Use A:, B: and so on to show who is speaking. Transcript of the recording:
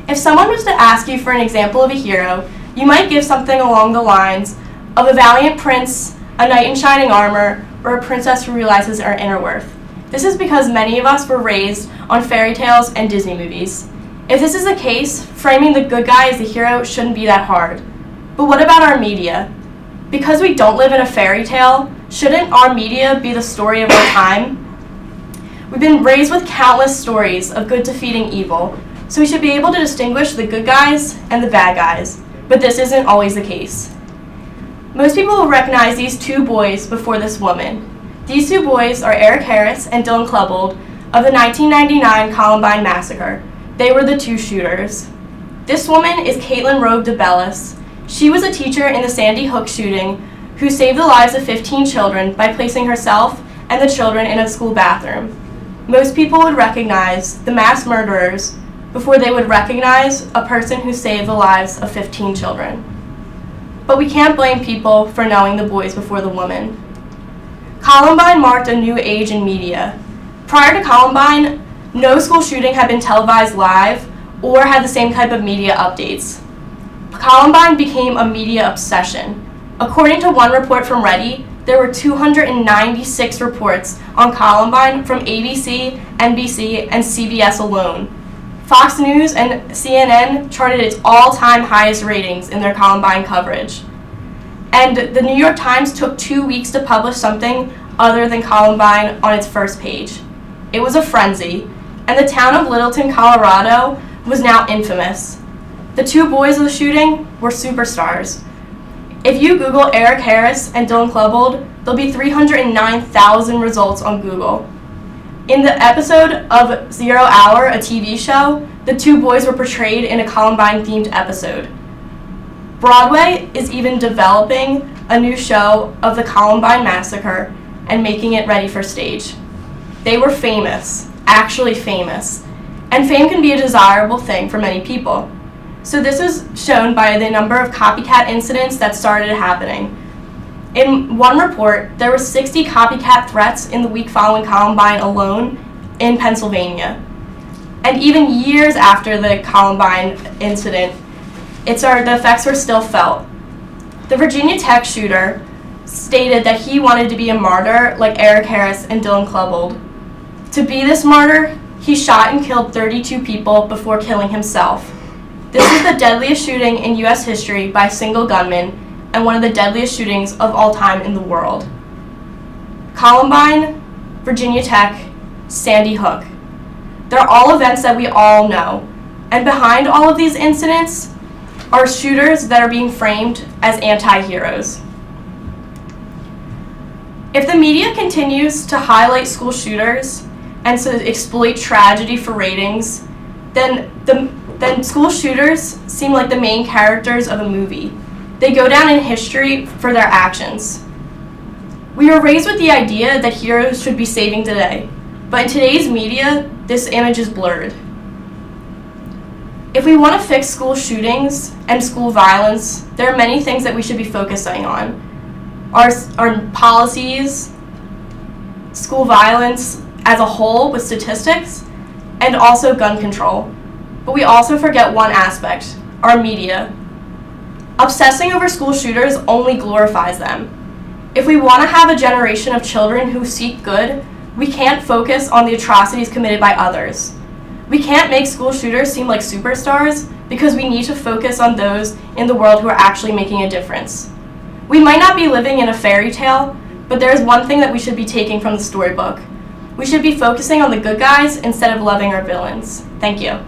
A: If someone was to ask you for an example of a hero, you might give something along the lines of a valiant prince, a knight in shining armor, or a princess who realizes her inner worth. This is because many of us were raised on fairy tales and Disney movies. If this is the case, framing the good guy as the hero shouldn't be that hard. But what about our media? Because we don't live in a fairy tale, shouldn't our media be the story of our time? We've been raised with countless stories of good defeating evil, so we should be able to distinguish the good guys and the bad guys, but this isn't always the case. Most people will recognize these two boys before this woman. These two boys are Eric Harris and Dylan Klebold of the 1999 Columbine Massacre. They were the two shooters. This woman is Caitlin Rogue DeBellis. She was a teacher in the Sandy Hook shooting who saved the lives of 15 children by placing herself and the children in a school bathroom. Most people would recognize the mass murderers before they would recognize a person who saved the lives of 15 children. But we can't blame people for knowing the boys before the woman. Columbine marked a new age in media. Prior to Columbine, no school shooting had been televised live or had the same type of media updates. Columbine became a media obsession. According to one report from Ready, there were 296 reports on Columbine from ABC, NBC, and CBS alone. Fox News and CNN charted its all-time highest ratings in their Columbine coverage. And the New York Times took 2 weeks to publish something other than Columbine on its first page. It was a frenzy, and the town of Littleton, Colorado was now infamous. The two boys of the shooting were superstars. If you Google Eric Harris and Dylan Klebold, there'll be 309,000 results on Google. In the episode of 0 Hour, a TV show, the two boys were portrayed in a Columbine-themed episode. Broadway is even developing a new show of the Columbine Massacre and making it ready for stage. They were famous, actually famous, and fame can be a desirable thing for many people. So this is shown by the number of copycat incidents that started happening. In one report, there were 60 copycat threats in the week following Columbine alone in Pennsylvania. And even years after the Columbine incident, the effects were still felt. The Virginia Tech shooter stated that he wanted to be a martyr like Eric Harris and Dylan Klebold. To be this martyr, he shot and killed 32 people before killing himself. This is the deadliest shooting in U.S. history by a single gunman and one of the deadliest shootings of all time in the world. Columbine, Virginia Tech, Sandy Hook. They're all events that we all know. And behind all of these incidents are shooters that are being framed as anti-heroes. If the media continues to highlight school shooters and to exploit tragedy for ratings, then school shooters seem like the main characters of a movie. They go down in history for their actions. We were raised with the idea that heroes should be saving today, but in today's media, this image is blurred. If we want to fix school shootings and school violence, there are many things that we should be focusing on. Our policies, school violence as a whole with statistics, and also gun control. But we also forget one aspect, our media. Obsessing over school shooters only glorifies them. If we want to have a generation of children who seek good, we can't focus on the atrocities committed by others. We can't make school shooters seem like superstars because we need to focus on those in the world who are actually making a difference. We might not be living in a fairy tale, but there is one thing that we should be taking from the storybook. We should be focusing on the good guys instead of loving our villains. Thank you.